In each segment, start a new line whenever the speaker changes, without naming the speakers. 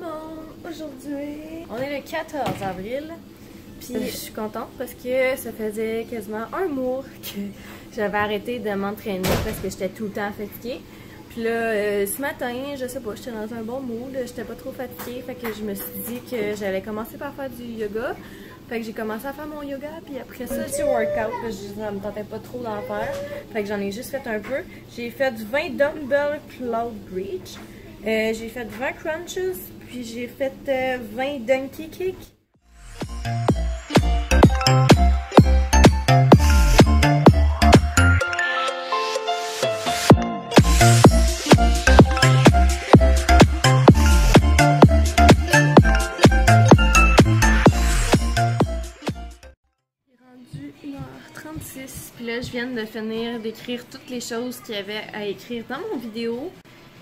monde! Aujourd'hui, on est le 14 avril. Puis je suis contente parce que ça faisait quasiment un mois que j'avais arrêté de m'entraîner parce que j'étais tout le temps fatiguée. Puis là, ce matin, je sais pas, j'étais dans un bon mood, j'étais pas trop fatiguée. Fait que je me suis dit que j'allais commencer par faire du yoga. Fait que j'ai commencé à faire mon yoga, puis après ça, du workout, parce que ça me tentait pas trop d'en faire. Fait que j'en ai juste fait un peu. J'ai fait 20 dumbbell cloud reach. J'ai fait 20 crunches, puis j'ai fait 20 donkey kicks. Puis là, je viens de finir d'écrire toutes les choses qu'il y avait à écrire dans mon vidéo.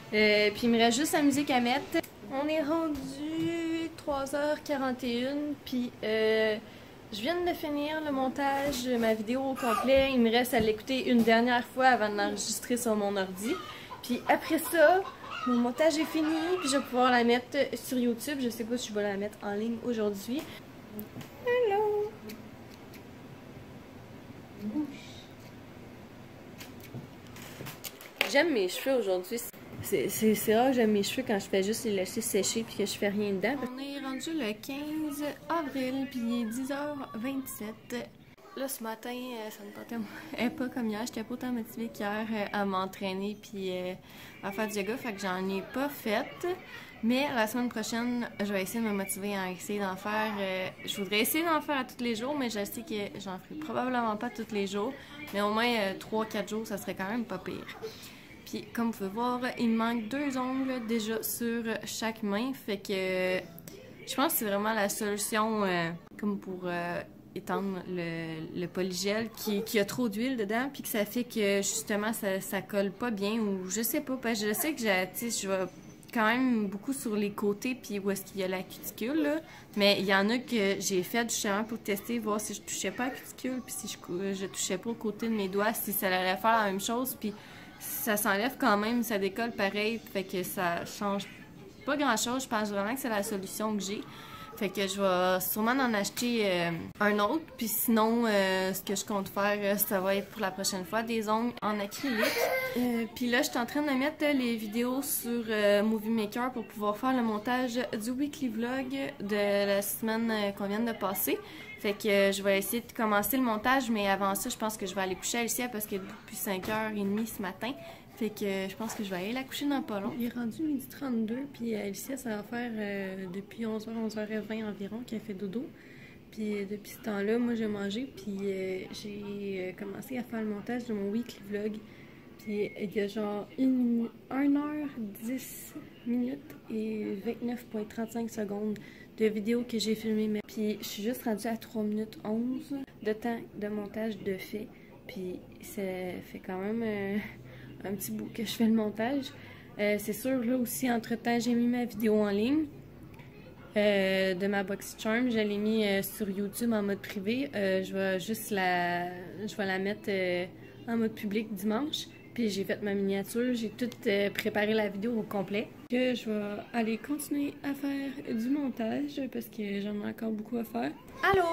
Puis il me reste juste la musique à mettre. On est rendu 3h41. Puis je viens de finir le montage de ma vidéo au complet. Il me reste à l'écouter une dernière fois avant de l'enregistrer sur mon ordi. Puis après ça, mon montage est fini. Puis je vais pouvoir la mettre sur YouTube. Je sais pas si je vais la mettre en ligne aujourd'hui. Hello! J'aime mes cheveux aujourd'hui. C'est rare que j'aime mes cheveux quand je fais juste les laisser sécher puis que je fais rien dedans. On est rendu le 15 avril puis il est 10h27. Là ce matin, ça me tentait pas comme hier. J'étais pas autant motivée qu'hier à m'entraîner puis à faire du yoga. Fait que j'en ai pas fait. Mais la semaine prochaine, je vais essayer de me motiver à essayer d'en faire. Je voudrais essayer d'en faire à tous les jours, mais je sais que j'en ferai probablement pas tous les jours. Mais au moins 3-4 jours, ça serait quand même pas pire. Puis comme vous pouvez voir, il me manque 2 ongles déjà sur chaque main. Fait que je pense que c'est vraiment la solution comme pour étendre le polygel qui a trop d'huile dedans. Puis que ça fait que justement ça colle pas bien ou je sais pas. Parce que je sais que je vais quand même beaucoup sur les côtés puis où est-ce qu'il y a la cuticule là. Mais il y en a que j'ai fait justement pour tester, voir si je touchais pas à la cuticule puis si je touchais pas au côté de mes doigts, si ça allait faire la même chose. Puis ça s'enlève quand même, ça décolle pareil, fait que ça change pas grand chose. Je pense vraiment que c'est la solution que j'ai. Fait que je vais sûrement en acheter un autre. Puis sinon, ce que je compte faire, ça va être pour la prochaine fois des ongles en acrylique. Puis là, je suis en train de mettre les vidéos sur Movie Maker pour pouvoir faire le montage du weekly vlog de la semaine qu'on vient de passer. Fait que je vais essayer de commencer le montage, mais avant ça, je pense que je vais aller coucher Alicia parce qu'elle est debout depuis 5h30 ce matin. Fait que je pense que je vais aller la coucher dans pas long. Il est rendu 12h32, puis Alicia, ça va faire depuis 11h, 11h20 environ qu'elle fait dodo. Puis depuis ce temps-là, moi j'ai mangé, puis j'ai commencé à faire le montage de mon weekly vlog. Puis il y a genre 1h10 minutes et 29,35 secondes de vidéo que j'ai filmé. Puis je suis juste rendue à 3 minutes 11 de temps de montage de fait. Puis ça fait quand même un petit bout que je fais le montage. C'est sûr, là aussi, entre-temps, j'ai mis ma vidéo en ligne de ma BoxyCharm. Je l'ai mis sur YouTube en mode privé. Je vais la mettre en mode public dimanche. Puis j'ai fait ma miniature, j'ai tout préparé la vidéo au complet. Que je vais aller continuer à faire du montage parce que j'en ai encore beaucoup à faire. Allô!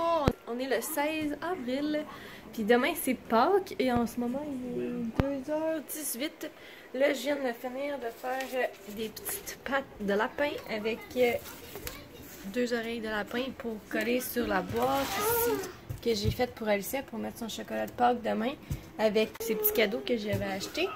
On est le 16 avril, puis demain c'est Pâques et en ce moment il est 2h18. Là je viens de finir de faire des petites pattes de lapin avec 2 oreilles de lapin pour coller sur la boîte ici que j'ai faite pour Alicia pour mettre son chocolat de Pâques demain avec ces petits cadeaux que j'avais achetés.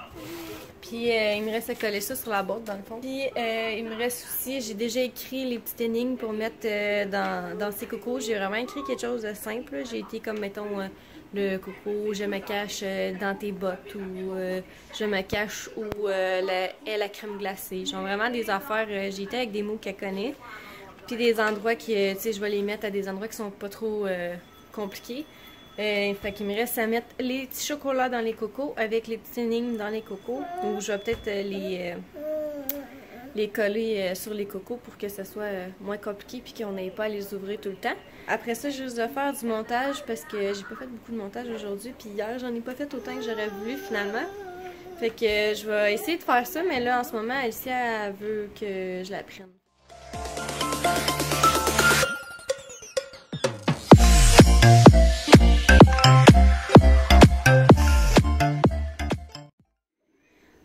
Puis il me reste à coller ça sur la boîte dans le fond. Puis il me reste aussi, j'ai déjà écrit les petites énigmes pour mettre dans ces cocos. J'ai vraiment écrit quelque chose de simple. J'ai été comme mettons le coco, je me cache dans tes bottes ou je me cache où la crème glacée. Genre vraiment des affaires, j'ai été avec des mots qu'elle connaît. Puis des endroits qui, tu sais, je vais les mettre à des endroits qui sont pas trop compliqués. Fait qu'il me reste à mettre les petits chocolats dans les cocos avec les petites énigmes dans les cocos. Donc je vais peut-être les coller sur les cocos pour que ça soit moins compliqué puis qu'on n'ait pas à les ouvrir tout le temps. Après ça, juste de faire du montage parce que j'ai pas fait beaucoup de montage aujourd'hui. Puis hier, j'en ai pas fait autant que j'aurais voulu finalement. Fait que je vais essayer de faire ça, mais là en ce moment, Alicia elle veut que je la prenne.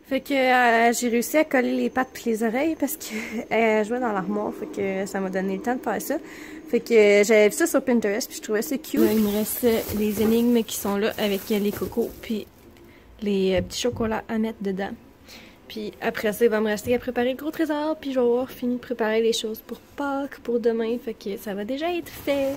Fait que j'ai réussi à coller les pattes puis les oreilles parce qu'elle jouait dans l'armoire. Fait que ça m'a donné le temps de faire ça. Fait que j'avais vu ça sur Pinterest puis je trouvais ça cute. Là, il me reste les énigmes qui sont là avec les cocos puis les petits chocolats à mettre dedans. Puis après ça, il va me rester à préparer le gros trésor puis je vais avoir fini de préparer les choses pour Pâques, pour demain. Fait que ça va déjà être fait.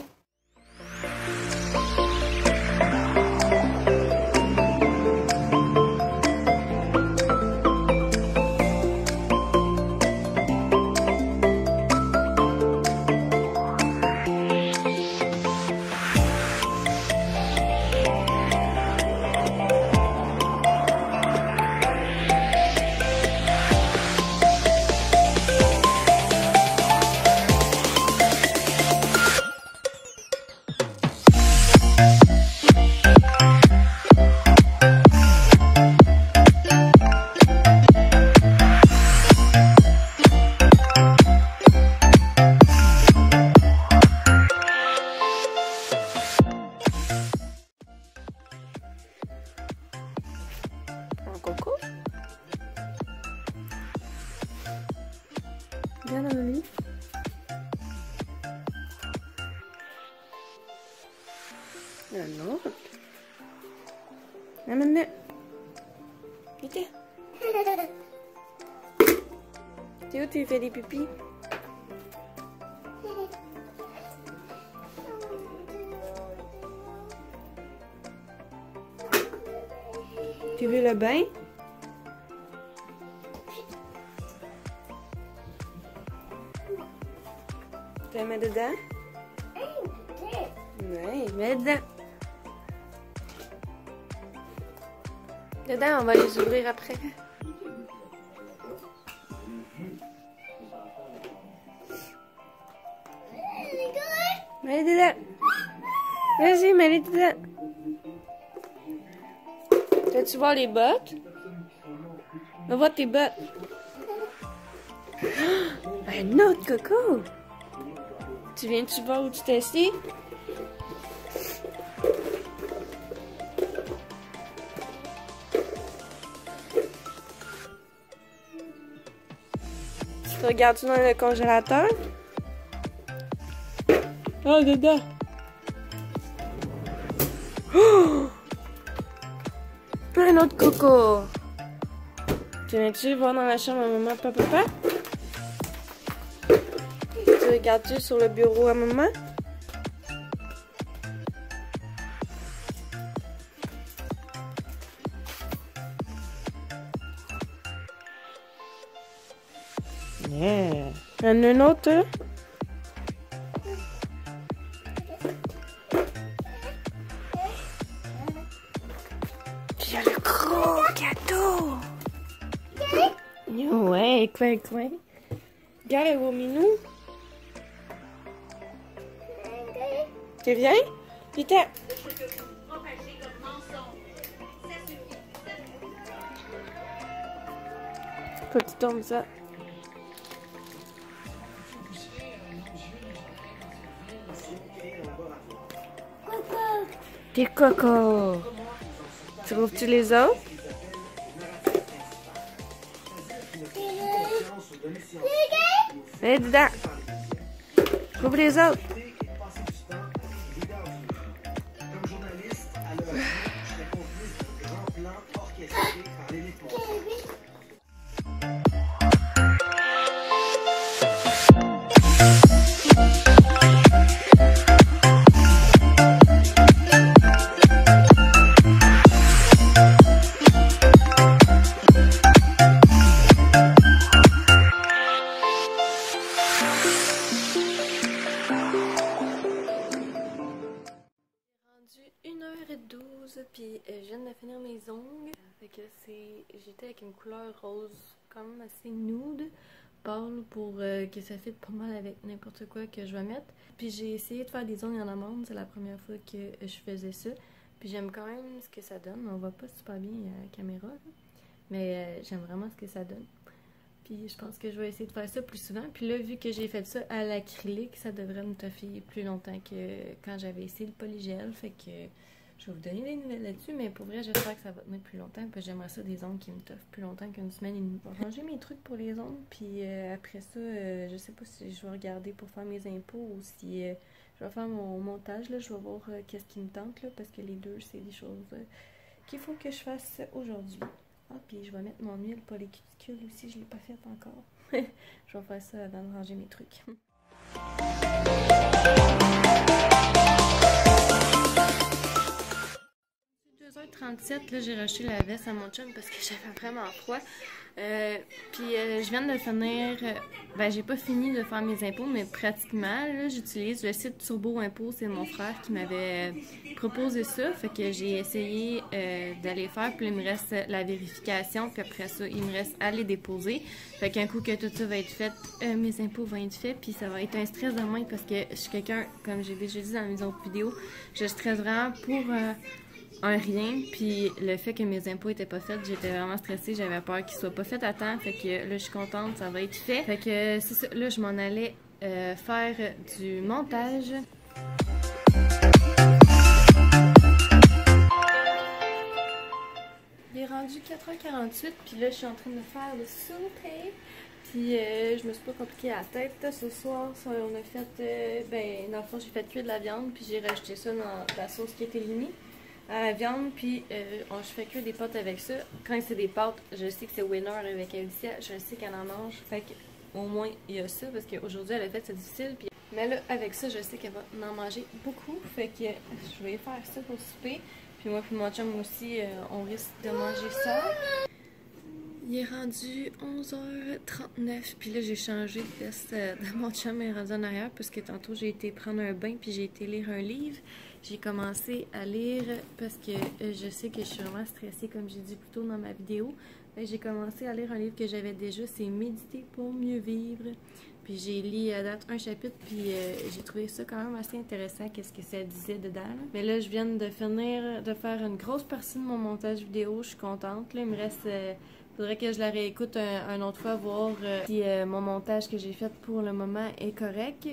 Coco. Viens dans le lit. Un autre. Amène-le. Vite. T'es où tu fais des pipis? Tu veux le bain? Tu la mets dedans? Oui, mets dedans. Dedans, on va les ouvrir après. Mets-les dedans. Vas-y, mets-les dedans. Veux-tu voir les bottes? Va voir tes bottes. Un autre coco! Tu viens-tu voir où tu t'es assis? Tu regardes-tu dans le congélateur? Oh, dedans! Oh! Un autre coco! Tu viens-tu voir dans la chambre à maman, papa? Tu regardes-tu sur le bureau à maman? Yeah! Un autre, là? Il y a le gros gâteau! Ouais, quoi? Regarde le beau minou. Tu viens? Vite! Faut que tu tournes ça. Des cocos! Trouves-tu les autres? Allez dedans! Trouve les autres! Puis je viens de finir mes ongles. Fait que j'étais avec une couleur rose quand même assez nude, pâle, pour que ça fitte pas mal avec n'importe quoi que je vais mettre. Puis j'ai essayé de faire des ongles en amande, c'est la première fois que je faisais ça. Puis j'aime quand même ce que ça donne. On voit pas super bien à la caméra, là. Mais j'aime vraiment ce que ça donne. Puis je pense que je vais essayer de faire ça plus souvent. Puis là, vu que j'ai fait ça à l'acrylique, ça devrait me toffer plus longtemps que quand j'avais essayé le polygel. Fait que je vais vous donner des nouvelles là-dessus, mais pour vrai, j'espère que ça va tenir plus longtemps, parce que j'aimerais ça des ongles qui me toffent plus longtemps qu'une semaine et demie. Je vais ranger mes trucs pour les ongles, puis après ça, je sais pas si je vais regarder pour faire mes impôts ou si je vais faire mon montage, là, je vais voir qu'est-ce qui me tente, là, parce que les deux, c'est des choses qu'il faut que je fasse aujourd'hui. Ah, puis je vais mettre mon huile pour les cuticules aussi, je l'ai pas faite encore. Je vais faire ça avant de ranger mes trucs. 2h37, là, j'ai racheté la veste à mon chum parce que j'avais vraiment froid. Puis je viens de finir, ben j'ai pas fini de faire mes impôts, mais pratiquement, là, j'utilise le site Turbo Impôts, c'est mon frère qui m'avait proposé ça, fait que j'ai essayé d'aller faire, puis il me reste la vérification, puis après ça, il me reste à les déposer. Fait qu'un coup que tout ça va être fait, mes impôts vont être faits, puis ça va être un stress de moins parce que je suis quelqu'un, comme j'ai déjà dit dans mes autres vidéos, je stresse vraiment pour un rien, puis le fait que mes impôts étaient pas faits, j'étais vraiment stressée, j'avais peur qu'ils soient pas faits à temps, fait que là je suis contente, ça va être fait. Fait que c'est ça, là je m'en allais faire du montage. Il est rendu 4h48, puis là je suis en train de faire le souper. Puis je me suis pas compliqué la tête. Ce soir, on a fait, ben dans le fond j'ai fait cuire de la viande, puis j'ai rajouté ça dans la sauce qui était éliminée à la viande, puis je fais cuire des pâtes avec ça. Quand c'est des pâtes, je sais que c'est winner avec Alicia, je sais qu'elle en mange, fait qu'au moins il y a ça, parce qu'aujourd'hui elle a fait c'est difficile, puis mais là avec ça je sais qu'elle va en manger beaucoup, fait que je vais faire ça pour souper, puis moi puis mon chum aussi on risque de manger ça. Il est rendu 11h39, puis là j'ai changé de veste de mon chum est rendu en arrière parce que tantôt j'ai été prendre un bain puis j'ai été lire un livre. J'ai commencé à lire parce que je sais que je suis vraiment stressée comme j'ai dit plus tôt dans ma vidéo. J'ai commencé à lire un livre que j'avais déjà, c'est Méditer pour mieux vivre. Puis j'ai lu à date un chapitre, puis j'ai trouvé ça quand même assez intéressant, qu'est-ce que ça disait dedans. Là. Mais là, je viens de finir de faire une grosse partie de mon montage vidéo, je suis contente. Là, il me reste... faudrait que je la réécoute un autre fois, voir si mon montage que j'ai fait pour le moment est correct.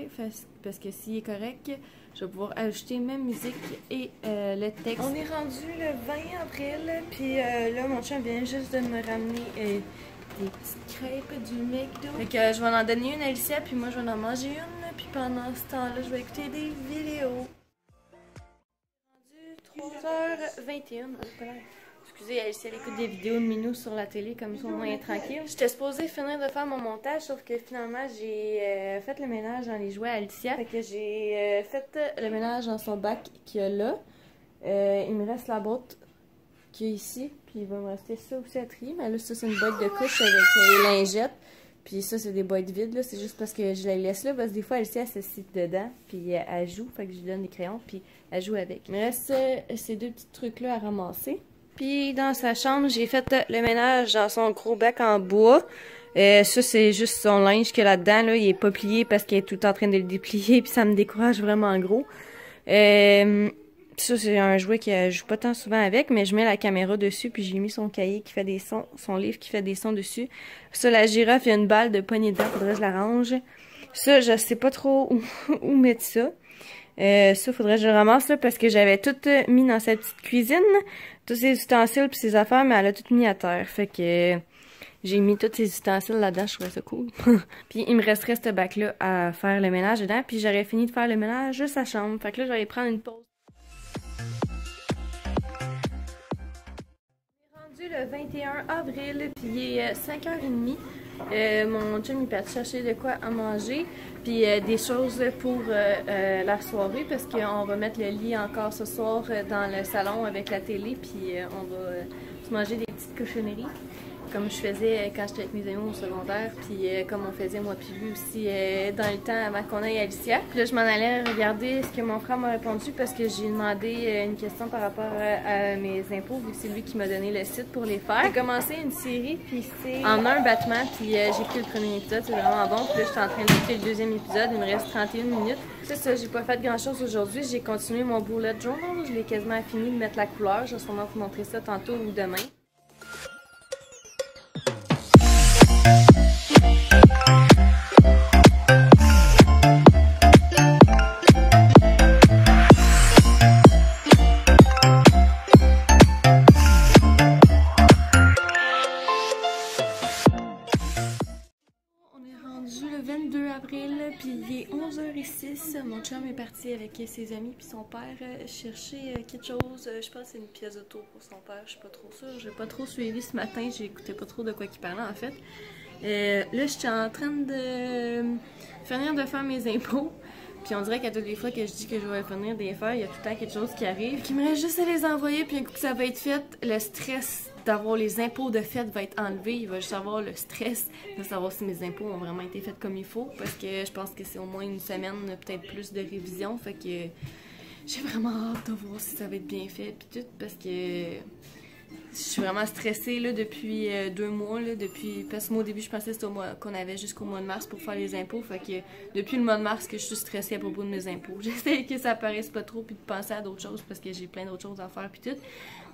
Parce que s'il est correct, je vais pouvoir ajouter ma musique et le texte. On est rendu le 20 avril, puis là, mon chum vient juste de me ramener des petites crêpes du McDo. Fait que je vais en donner une à Alicia, puis moi je vais en manger une. Puis pendant ce temps-là, je vais écouter des vidéos. Rendu 3h21. Excusez, Alicia, elle écoute des vidéos de Minou sur la télé, comme ça au moins elle est tranquille. J'étais supposée finir de faire mon montage, sauf que finalement j'ai fait le ménage dans les jouets à Alicia. Fait que j'ai fait le ménage dans son bac qu'il y a là. Il me reste la boîte qu'il y a ici, puis il va me rester ça aussi à trier. Mais là, ça c'est une boîte de couche avec les lingettes. Puis ça, c'est des boîtes vides, là. C'est juste parce que je la laisse là, parce que des fois, Alicia, elle se cite dedans, puis elle joue. Fait que je lui donne des crayons, puis elle joue avec. Il me reste ces deux petits trucs-là à ramasser. Puis dans sa chambre, j'ai fait le ménage dans son gros bac en bois. Ça, c'est juste son linge qu'il y a là-dedans. Là. Il est pas plié parce qu'il est tout en train de le déplier. Puis ça me décourage vraiment gros. Ça, c'est un jouet que je joue pas tant souvent avec. Mais je mets la caméra dessus. Puis j'ai mis son cahier qui fait des sons. Son livre qui fait des sons dessus. Ça, la girafe, il y a une balle de poignée dedans. Faudrait que je la range. Ça, je sais pas trop où mettre ça. Ça, faudrait que je le ramasse là, parce que j'avais tout mis dans cette petite cuisine. Tous ces ustensiles puis ces affaires, mais elle a tout mis à terre. Fait que j'ai mis tous ces ustensiles là-dedans, je trouvais ça cool. Puis il me resterait ce bac-là à faire le ménage dedans. Puis j'aurais fini de faire le ménage juste à sa chambre. Fait que là, je vais aller prendre une pause. On est rendu le 21 avril, puis il est 5h30. Mon chum il est parti chercher de quoi à manger, puis des choses pour la soirée, parce qu'on va mettre le lit encore ce soir dans le salon avec la télé, puis on va se manger des petites cochonneries, comme je faisais quand j'étais avec mes amis au secondaire, puis comme on faisait moi puis lui aussi dans le temps avant qu'on aille à Alicia. Puis là, je m'en allais regarder ce que mon frère m'a répondu parce que j'ai demandé une question par rapport à mes impôts, vu que c'est lui qui m'a donné le site pour les faire. J'ai commencé une série, puis c'est en un battement, puis j'ai écouté le premier épisode, c'est vraiment bon. Puis là, je suis en train d'écouter le deuxième épisode, il me reste 31 minutes. C'est ça, j'ai pas fait grand chose aujourd'hui, j'ai continué mon bullet journal, je l'ai quasiment fini de mettre la couleur, je vais sûrement vous montrer ça tantôt ou demain. avril, puis il est 11h06. Mon chum est parti avec ses amis puis son père chercher quelque chose. Je pense que c'est une pièce d'auto pour son père, je suis pas trop sûre. J'ai pas trop suivi ce matin, j'écoutais pas trop de quoi il parlait en fait. Là, je suis en train de finir de faire mes impôts. Puis on dirait qu'à toutes les fois que je dis que je vais finir des faire, il y a tout le temps quelque chose qui arrive. Qui me reste juste à les envoyer, puis un coup que ça va être fait, le stress d'avoir les impôts de fait va être enlevé. Il va juste avoir le stress de savoir si mes impôts ont vraiment été faits comme il faut. Parce que je pense que c'est au moins une semaine, peut-être plus de révision. Fait que j'ai vraiment hâte de voir si ça va être bien fait. Puis tout, parce que je suis vraiment stressée là, depuis 2 mois. Là, parce que moi, au début, je pensais que c'était qu'on avait jusqu'au mois de mars pour faire les impôts. Fait que depuis le mois de mars que je suis stressée à propos de mes impôts. J'essaie que ça paraisse pas trop puis de penser à d'autres choses parce que j'ai plein d'autres choses à faire puis tout.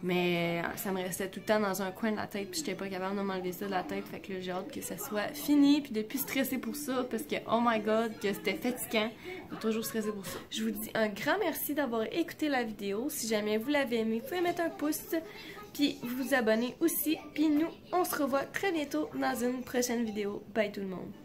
Mais ça me restait tout le temps dans un coin de la tête puis j'étais pas capable de m'enlever ça de la tête. Fait que là, j'ai hâte que ça soit fini puis de plus stresser pour ça parce que, oh my god, que c'était fatigant de toujours stresser pour ça. Je vous dis un grand merci d'avoir écouté la vidéo. Si jamais vous l'avez aimé, vous pouvez mettre un pouce. Puis vous abonner aussi. Puis nous, on se revoit très bientôt dans une prochaine vidéo. Bye tout le monde!